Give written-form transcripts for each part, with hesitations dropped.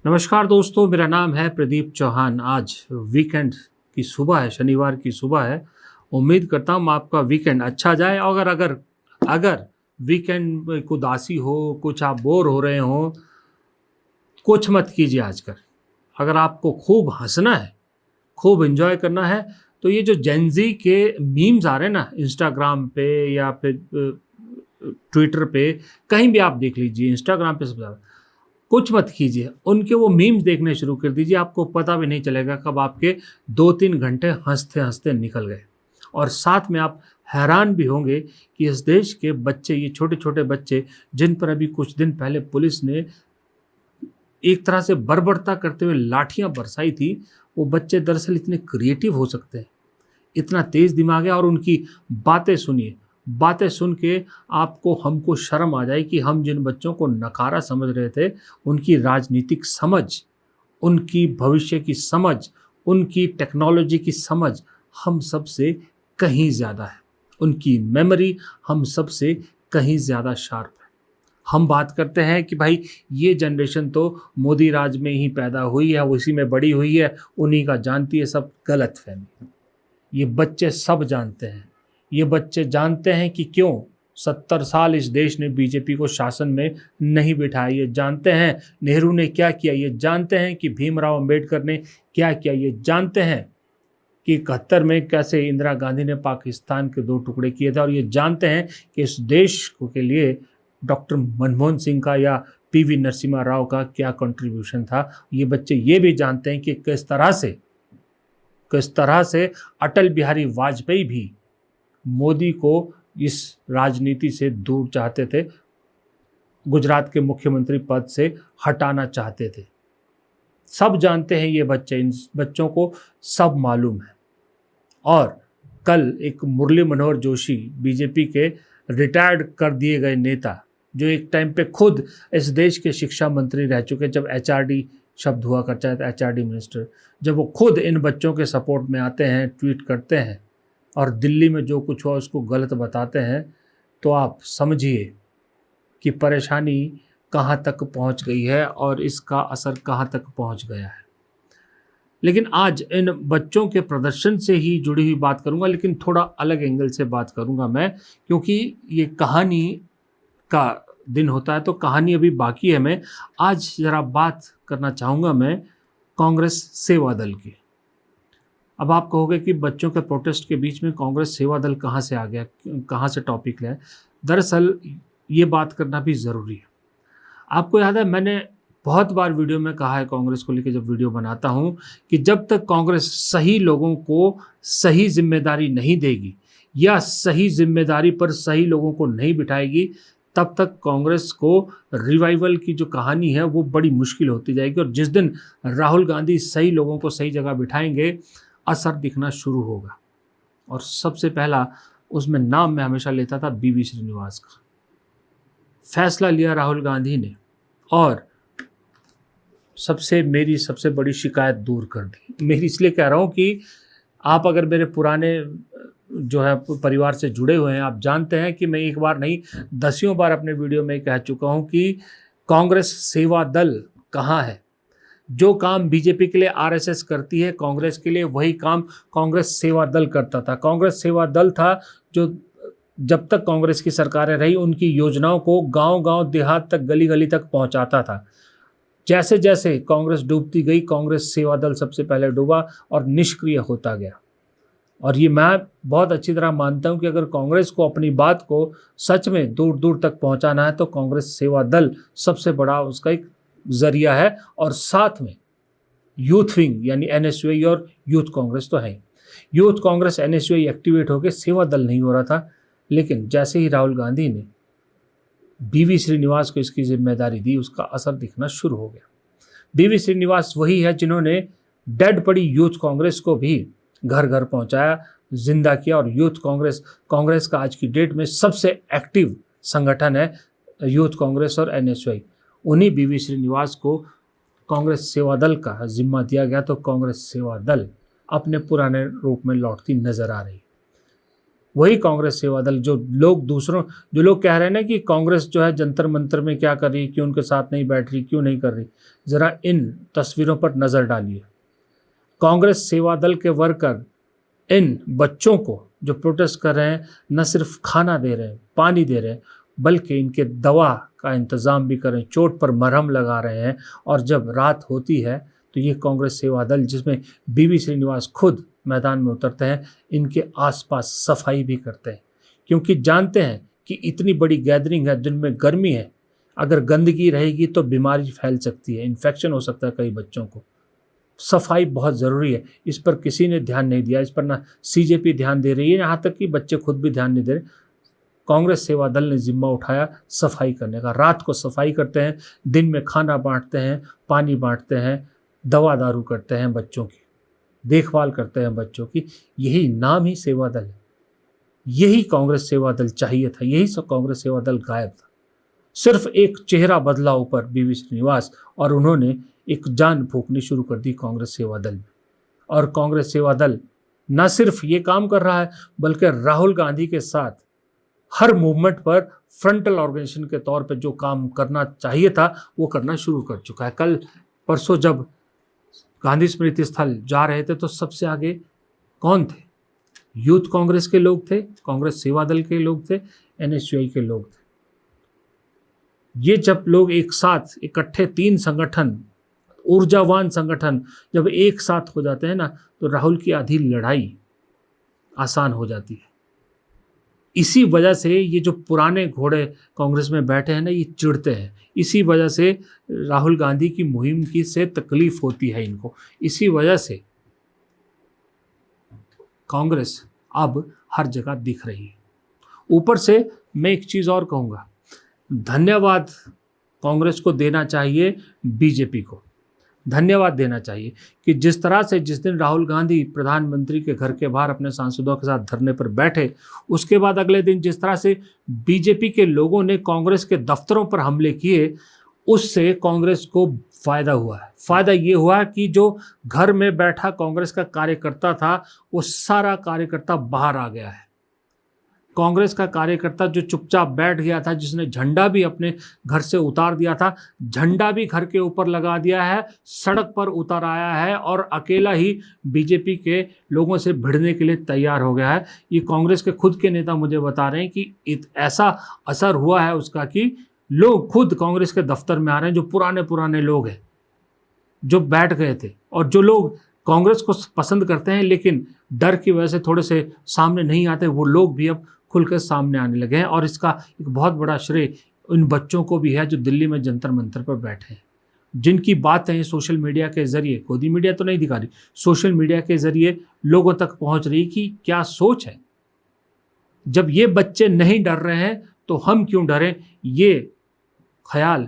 नमस्कार दोस्तों, मेरा नाम है प्रदीप चौहान। आज वीकेंड की सुबह है, शनिवार की सुबह है। उम्मीद करता हूँ आपका वीकेंड अच्छा जाए। अगर अगर अगर वीकेंड में उदासी हो, कुछ आप बोर हो रहे हो, कुछ मत कीजिए आजकल। अगर आपको खूब हंसना है, खूब एंजॉय करना है, तो ये जो जेनजी के मीम्स आ रहे हैं ना, इंस्टाग्राम पे या फिर ट्विटर पे, कहीं भी आप देख लीजिए, इंस्टाग्राम पे सबसे ज़्यादा, कुछ मत कीजिए, उनके वो मीम्स देखने शुरू कर दीजिए। आपको पता भी नहीं चलेगा कब आपके 2-3 घंटे हंसते हंसते निकल गए। और साथ में आप हैरान भी होंगे कि इस देश के बच्चे, ये छोटे छोटे बच्चे जिन पर अभी कुछ दिन पहले पुलिस ने एक तरह से बर्बरता करते हुए लाठियां बरसाई थी, वो बच्चे दरअसल इतने क्रिएटिव हो सकते हैं, इतना तेज दिमाग है। और उनकी बातें सुनिए, बातें सुन के आपको, हमको शर्म आ जाए कि हम जिन बच्चों को नकारा समझ रहे थे, उनकी राजनीतिक समझ, उनकी भविष्य की समझ, उनकी टेक्नोलॉजी की समझ हम सबसे कहीं ज़्यादा है। उनकी मेमोरी हम सबसे कहीं ज़्यादा शार्प है। हम बात करते हैं कि भाई ये जनरेशन तो मोदी राज में ही पैदा हुई है, उसी में बड़ी हुई है, उन्हीं का जानती है। सब गलतफहमी। ये बच्चे सब जानते हैं। ये बच्चे जानते हैं कि क्यों 70 साल इस देश ने बीजेपी को शासन में नहीं बिठाया। ये जानते हैं नेहरू ने क्या किया। ये जानते हैं कि भीमराव अंबेडकर ने क्या किया। ये जानते हैं कि 71 में कैसे इंदिरा गांधी ने पाकिस्तान के 2 टुकड़े किए थे। और ये जानते हैं कि इस देश के लिए डॉक्टर मनमोहन सिंह का या पीवी नरसिम्हा राव का क्या कंट्रीब्यूशन था। ये बच्चे ये भी जानते हैं कि किस तरह से अटल बिहारी वाजपेयी भी मोदी को इस राजनीति से दूर चाहते थे, गुजरात के मुख्यमंत्री पद से हटाना चाहते थे। सब जानते हैं ये बच्चे, इन बच्चों को सब मालूम है। और कल एक मुरली मनोहर जोशी, बीजेपी के रिटायर्ड कर दिए गए नेता, जो एक टाइम पे खुद इस देश के शिक्षा मंत्री रह चुके, जब एचआरडी शब्द हुआ करता है, एचआरडी मिनिस्टर, जब वो खुद इन बच्चों के सपोर्ट में आते हैं, ट्वीट करते हैं और दिल्ली में जो कुछ हुआ उसको गलत बताते हैं, तो आप समझिए कि परेशानी कहाँ तक पहुँच गई है और इसका असर कहाँ तक पहुँच गया है। लेकिन आज इन बच्चों के प्रदर्शन से ही जुड़ी हुई बात करूंगा, लेकिन थोड़ा अलग एंगल से बात करूंगा मैं, क्योंकि ये कहानी का दिन होता है तो कहानी अभी बाकी है। मैं आज ज़रा बात करना चाहूँगा मैं कांग्रेस सेवा दल की। अब आप कहोगे कि बच्चों के प्रोटेस्ट के बीच में कांग्रेस सेवा दल कहाँ से आ गया, कहाँ से टॉपिक लिया है। दरअसल ये बात करना भी ज़रूरी है। आपको याद है, मैंने बहुत बार वीडियो में कहा है, कांग्रेस को लेकर जब वीडियो बनाता हूं, कि जब तक कांग्रेस सही लोगों को सही जिम्मेदारी नहीं देगी या सही जिम्मेदारी पर सही लोगों को नहीं बिठाएगी, तब तक कांग्रेस को रिवाइवल की जो कहानी है वो बड़ी मुश्किल होती जाएगी। और जिस दिन राहुल गांधी सही लोगों को सही जगह बिठाएंगे, असर दिखना शुरू होगा। और सबसे पहला उसमें नाम मैं हमेशा लेता था बीवी श्रीनिवास का। फैसला लिया राहुल गांधी ने और मेरी सबसे बड़ी शिकायत दूर कर दी। मेरी इसलिए कह रहा हूँ कि आप अगर मेरे पुराने जो है परिवार से जुड़े हुए हैं, आप जानते हैं कि मैं एक बार नहीं, दसियों बार अपने वीडियो में कह चुका हूँ कि कांग्रेस सेवा दल कहाँ है। जो काम बीजेपी के लिए आरएसएस करती है, कांग्रेस के लिए वही काम कांग्रेस सेवा दल करता था। कांग्रेस सेवा दल था जो जब तक कांग्रेस की सरकारें रही, उनकी योजनाओं को गांव-गांव, देहात तक, गली-गली तक पहुंचाता था। जैसे जैसे कांग्रेस डूबती गई, कांग्रेस सेवा दल सबसे पहले डूबा और निष्क्रिय होता गया। और ये मैं बहुत अच्छी तरह मानता हूं कि अगर कांग्रेस को अपनी बात को सच में दूर दूर तक पहुंचाना है तो कांग्रेस सेवा दल सबसे बड़ा उसका एक जरिया है। और साथ में यूथ विंग यानी एनएसयूआई और यूथ कांग्रेस तो है। यूथ कांग्रेस एनएसयूआई एक्टिवेट होकर सेवा दल नहीं हो रहा था, लेकिन जैसे ही राहुल गांधी ने बीवी श्रीनिवास को इसकी जिम्मेदारी दी, उसका असर दिखना शुरू हो गया। बीवी श्रीनिवास वही है जिन्होंने डेड पड़ी यूथ कांग्रेस को भी घर घर पहुंचाया, जिंदा किया। और यूथ कांग्रेस का आज की डेट में सबसे एक्टिव संगठन है यूथ कांग्रेस और एनएसयूआई। उन्हीं बीवी श्रीनिवास को कांग्रेस सेवा दल का जिम्मा दिया गया, तो कांग्रेस सेवा दल अपने पुराने रूप में लौटती नजर आ रही। वही कांग्रेस सेवा दल, जो लोग कह रहे हैं ना कि कांग्रेस जो है जंतर मंतर में क्या कर रही, क्यों उनके साथ नहीं बैठ रही, क्यों नहीं कर रही, जरा इन तस्वीरों पर नजर डालिए। कांग्रेस सेवा दल के वर्कर इन बच्चों को जो प्रोटेस्ट कर रहे हैं न सिर्फ खाना दे रहे हैं, पानी दे रहे हैं, बल्कि इनके दवा का इंतज़ाम भी कर रहे हैं, चोट पर मरहम लगा रहे हैं। और जब रात होती है तो ये कांग्रेस सेवा दल, जिसमें बीवी श्रीनिवास खुद मैदान में उतरते हैं, इनके आसपास सफाई भी करते हैं, क्योंकि जानते हैं कि इतनी बड़ी गैदरिंग है, दिन में गर्मी है, अगर गंदगी रहेगी तो बीमारी फैल सकती है, इन्फेक्शन हो सकता है कई बच्चों को। सफाई बहुत ज़रूरी है, इस पर किसी ने ध्यान नहीं दिया, इस पर ना सीजेपी ध्यान दे रही है, यहाँ तक कि बच्चे खुद भी ध्यान नहीं दे रहे। कांग्रेस सेवा दल ने जिम्मा उठाया सफाई करने का। रात को सफाई करते हैं, दिन में खाना बांटते हैं, पानी बांटते हैं, दवा दारू करते हैं, बच्चों की देखभाल करते हैं, बच्चों की। यही नाम ही सेवा दल है, यही कांग्रेस सेवा दल चाहिए था, यही सब कांग्रेस सेवा दल गायब था। सिर्फ एक चेहरा बदला ऊपर बीवी श्रीनिवास, और उन्होंने एक जान फूंकनी शुरू कर दी कांग्रेस सेवा दल में। और कांग्रेस सेवा दल न सिर्फ ये काम कर रहा है, बल्कि राहुल गांधी के साथ हर मूवमेंट पर फ्रंटल ऑर्गेनाइजेशन के तौर पर जो काम करना चाहिए था वो करना शुरू कर चुका है। कल परसों जब गांधी स्मृति स्थल जा रहे थे तो सबसे आगे कौन थे? यूथ कांग्रेस के लोग थे, कांग्रेस सेवा दल के लोग थे, एनएसयूआई के लोग थे। ये जब लोग एक साथ इकट्ठे, तीन संगठन, ऊर्जावान संगठन जब एक साथ हो जाते हैं ना, तो राहुल की आधी लड़ाई आसान हो जाती है। इसी वजह से ये जो पुराने घोड़े कांग्रेस में बैठे हैं ना, ये चिढ़ते हैं। इसी वजह से राहुल गांधी की मुहिम की से तकलीफ होती है इनको। इसी वजह से कांग्रेस अब हर जगह दिख रही है। ऊपर से मैं एक चीज़ और कहूँगा, धन्यवाद कांग्रेस को देना चाहिए, बीजेपी को धन्यवाद देना चाहिए कि जिस तरह से जिस दिन राहुल गांधी प्रधानमंत्री के घर के बाहर अपने सांसदों के साथ धरने पर बैठे, उसके बाद अगले दिन जिस तरह से बीजेपी के लोगों ने कांग्रेस के दफ्तरों पर हमले किए, उससे कांग्रेस को फ़ायदा हुआ है। फ़ायदा ये हुआ कि जो घर में बैठा कांग्रेस का कार्यकर्ता था, वो सारा कार्यकर्ता बाहर आ गया है। कांग्रेस का कार्यकर्ता जो चुपचाप बैठ गया था, जिसने झंडा भी अपने घर से उतार दिया था, झंडा भी घर के ऊपर लगा दिया है, सड़क पर उतर आया है और अकेला ही बीजेपी के लोगों से भिड़ने के लिए तैयार हो गया है। ये कांग्रेस के खुद के नेता मुझे बता रहे हैं कि ऐसा असर हुआ है उसका कि लोग खुद कांग्रेस के दफ्तर में आ रहे हैं, जो पुराने लोग हैं, जो बैठ गए थे, और जो लोग कांग्रेस को पसंद करते हैं लेकिन डर की वजह से थोड़े से सामने नहीं आते, वो लोग भी अब खुलकर सामने आने लगे हैं। और इसका एक बहुत बड़ा श्रेय उन बच्चों को भी है जो दिल्ली में जंतर मंतर पर बैठे हैं, जिनकी बातें सोशल मीडिया के ज़रिए, गोदी मीडिया तो नहीं दिखा रही, सोशल मीडिया के ज़रिए लोगों तक पहुंच रही कि क्या सोच है। जब ये बच्चे नहीं डर रहे हैं तो हम क्यों डरें, ये ख्याल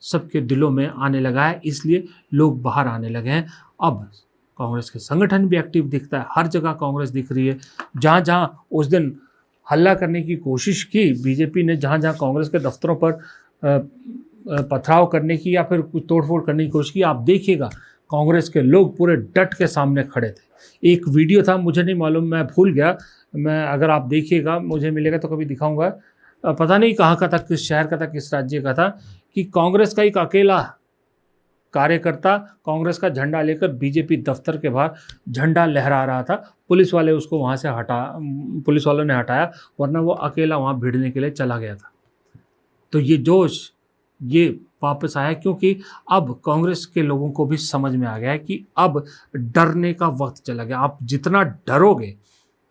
सबके दिलों में आने लगा है, इसलिए लोग बाहर आने लगे हैं। अब कांग्रेस के संगठन भी एक्टिव दिखता है, हर जगह कांग्रेस दिख रही है। जहाँ जहाँ उस दिन हल्ला करने की कोशिश की बीजेपी ने, जहाँ जहाँ कांग्रेस के दफ्तरों पर पथराव करने की या फिर कुछ तोड़फोड़ करने की कोशिश की, आप देखिएगा कांग्रेस के लोग पूरे डट के सामने खड़े थे। एक वीडियो था, मुझे नहीं मालूम, मैं भूल गया, मैं अगर आप देखिएगा, मुझे मिलेगा तो कभी दिखाऊंगा, पता नहीं कहाँ का था, किस शहर का था, किस राज्य का था, कि कांग्रेस का एक अकेला कार्यकर्ता कांग्रेस का झंडा लेकर बीजेपी दफ्तर के बाहर झंडा लहरा रहा था। पुलिस वाले उसको वहाँ से पुलिस वालों ने हटाया, वरना वो अकेला वहाँ भिड़ने के लिए चला गया था। तो ये जोश ये वापस आया, क्योंकि अब कांग्रेस के लोगों को भी समझ में आ गया है कि अब डरने का वक्त चला गया। आप जितना डरोगे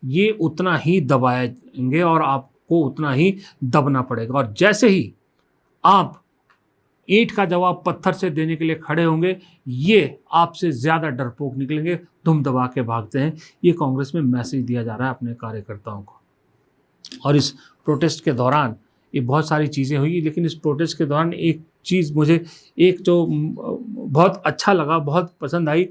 ये उतना ही दबाएंगे और आपको उतना ही दबना पड़ेगा। और जैसे ही आप ईंट का जवाब पत्थर से देने के लिए खड़े होंगे, ये आपसे ज़्यादा डरपोक निकलेंगे, दुम दबा के भागते हैं। ये कांग्रेस में मैसेज दिया जा रहा है अपने कार्यकर्ताओं को। और इस प्रोटेस्ट के दौरान ये बहुत सारी चीज़ें हुई, लेकिन इस प्रोटेस्ट के दौरान एक चीज़ मुझे एक जो बहुत अच्छा लगा, बहुत पसंद आई।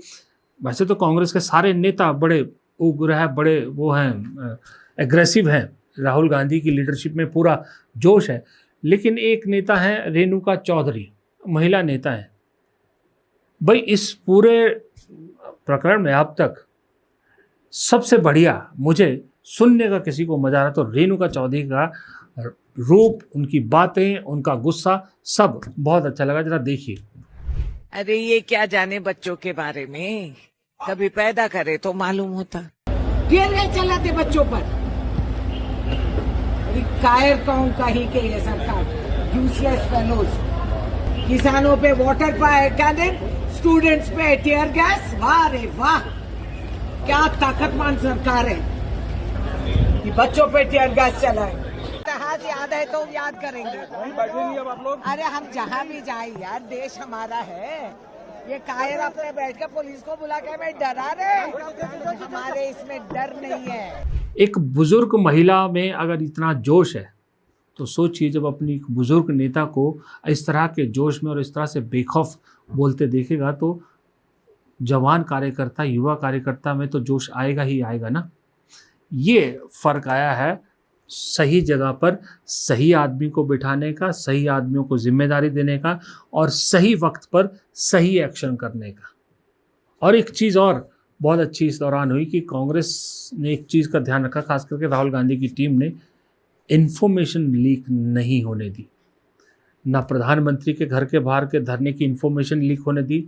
वैसे तो कांग्रेस के सारे नेता बड़े उग्र हैं, बड़े वो हैं, एग्रेसिव हैं, राहुल गांधी की लीडरशिप में पूरा जोश है, लेकिन एक नेता है रेणुका चौधरी, महिला नेता है। भाई इस पूरे प्रकरण में अब तक सबसे बढ़िया मुझे सुनने का किसी को मजा आ रहा, तो रेणुका चौधरी का रूप, उनकी बातें, उनका गुस्सा सब बहुत अच्छा लगा। जरा देखिए। अरे ये क्या जाने बच्चों के बारे में, कभी पैदा करे तो मालूम होता। टीयर गैस चलाते बच्चों पर। अरे कायर कौन कहीं के ये सरकार, यूजलेस फेलोज। किसानों पे वाटर कैनन, स्टूडेंट्स पे टीयर गैस। वाह रे वाह, क्या ताकतमान सरकार है कि बच्चों पे टीयर गैस चलाए। इतिहास याद है तो याद करेंगे। अरे हम जहाँ भी जाए यार, देश हमारा है। ये कायर अपने बैठ के पुलिस को बुला के मैं डरा रहे, हमारे इसमें डर नहीं है। एक बुजुर्ग महिला में अगर इतना जोश है तो सोचिए जब अपनी एक बुजुर्ग नेता को इस तरह के जोश में और इस तरह से बेखौफ बोलते देखेगा तो जवान कार्यकर्ता, युवा कार्यकर्ता में तो जोश आएगा ही आएगा ना। ये फर्क आया है सही जगह पर सही आदमी को बिठाने का, सही आदमियों को जिम्मेदारी देने का और सही वक्त पर सही एक्शन करने का। और एक चीज़ और बहुत अच्छी इस दौरान हुई कि कांग्रेस ने एक चीज़ का ध्यान रखा, खास करके राहुल गांधी की टीम ने इन्फॉर्मेशन लीक नहीं होने दी। ना प्रधानमंत्री के घर के बाहर के धरने की इन्फॉर्मेशन लीक होने दी,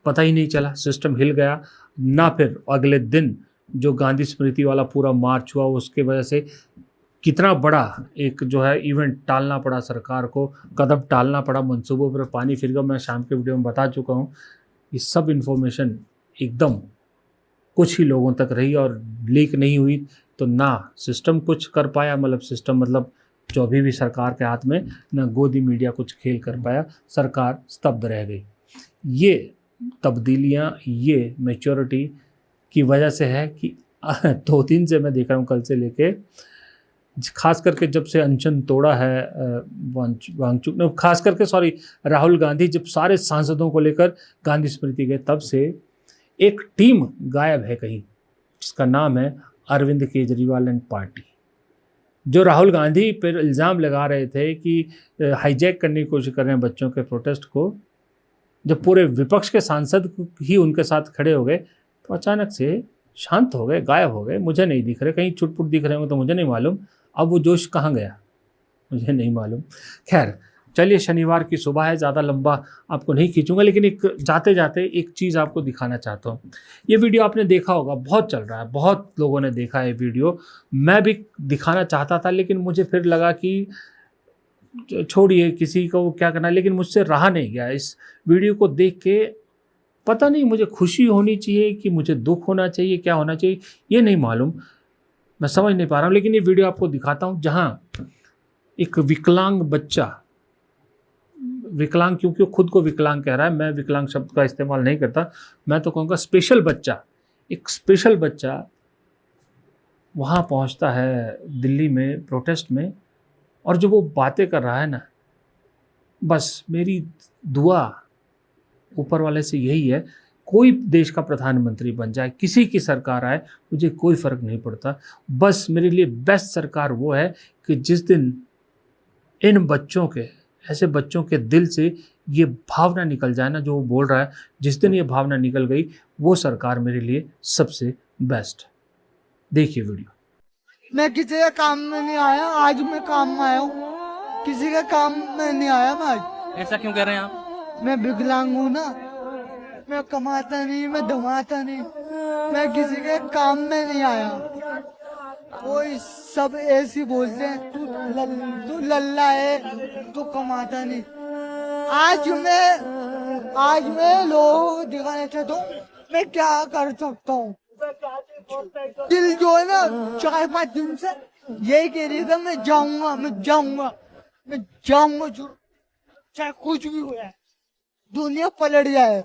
पता ही नहीं चला, सिस्टम हिल गया। ना फिर अगले दिन जो गांधी स्मृति वाला पूरा मार्च हुआ, उसके वजह से कितना बड़ा एक जो है इवेंट टालना पड़ा, सरकार को कदम टालना पड़ा, मंसूबों पर पानी फिर गया। मैं शाम के वीडियो में बता चुका हूँ। ये सब इन्फॉर्मेशन एकदम कुछ ही लोगों तक रही और लीक नहीं हुई, तो ना सिस्टम कुछ कर पाया, मतलब सिस्टम मतलब जो अभी भी सरकार के हाथ में, ना गोदी मीडिया कुछ खेल कर पाया, सरकार स्तब्ध रह गई। ये तब्दीलियाँ, ये मैच्योरिटी की वजह से है कि 2 दिन से मैं देख रहा हूँ, कल से लेके, खास करके जब से अनशन तोड़ा है वांगचुक ने, खास करके राहुल गांधी जब सारे सांसदों को लेकर गांधी स्मृति गए, तब से एक टीम गायब है कहीं, जिसका नाम है अरविंद केजरीवाल एंड पार्टी। जो राहुल गांधी पर इल्ज़ाम लगा रहे थे कि हाईजैक करने की कोशिश कर रहे हैं बच्चों के प्रोटेस्ट को, जब पूरे विपक्ष के सांसद ही उनके साथ खड़े हो गए तो अचानक से शांत हो गए, गायब हो गए। मुझे नहीं दिख रहे, कहीं छुटपुट दिख रहे होंगे तो मुझे नहीं मालूम। अब वो जोश कहाँ गया मुझे नहीं मालूम। खैर चलिए, शनिवार की सुबह है, ज़्यादा लंबा आपको नहीं खींचूंगा, लेकिन एक जाते जाते एक चीज़ आपको दिखाना चाहता हूँ। ये वीडियो आपने देखा होगा, बहुत चल रहा है, बहुत लोगों ने देखा है वीडियो। मैं भी दिखाना चाहता था, लेकिन मुझे फिर लगा कि छोड़िए, किसी को क्या करना, लेकिन मुझसे रहा नहीं गया। इस वीडियो को देख के पता नहीं मुझे खुशी होनी चाहिए कि मुझे दुख होना चाहिए, क्या होना चाहिए ये नहीं मालूम, मैं समझ नहीं पा रहा हूँ। लेकिन ये वीडियो आपको दिखाता हूँ जहाँ एक विकलांग बच्चा, विकलांग क्योंकि वो खुद को विकलांग कह रहा है, मैं विकलांग शब्द का इस्तेमाल नहीं करता, मैं तो कहूँगा स्पेशल बच्चा, एक स्पेशल बच्चा वहाँ पहुँचता है दिल्ली में प्रोटेस्ट में, और जो वो बातें कर रहा है ना, बस मेरी दुआ ऊपर वाले से यही है, कोई देश का प्रधानमंत्री बन जाए, किसी की सरकार आए, मुझे कोई फ़र्क नहीं पड़ता। बस मेरे लिए बेस्ट सरकार वो है कि जिस दिन इन बच्चों के, ऐसे बच्चों के दिल से ये भावना निकल जाए ना जो वो बोल रहा है, जिस दिन ये भावना निकल गई, वो सरकार मेरे लिए सबसे बेस्ट। देखिए वीडियो। मैं किसी का काम में नहीं आया, आज मैं काम में आया हूँ, किसी का काम में नहीं आया मैं आज। ऐसा क्यों कह रहे हैं आप? मैं विकलांग हूँ ना, मैं कमाता नहीं, मैं धमाता नहीं, मैं किसी के काम में नहीं आया। वो सब ऐसे बोलते हैं तू लल्ला है, तू कमाता नहीं। आज मैं लोगों को दिखाना चाहता हूँ मैं क्या कर सकता हूँ। दिल जो है ना 4-5 दिन से यही कह रही था मैं जाऊंगा जरूर, चाहे कुछ भी हो जाए, दुनिया पलट जाए,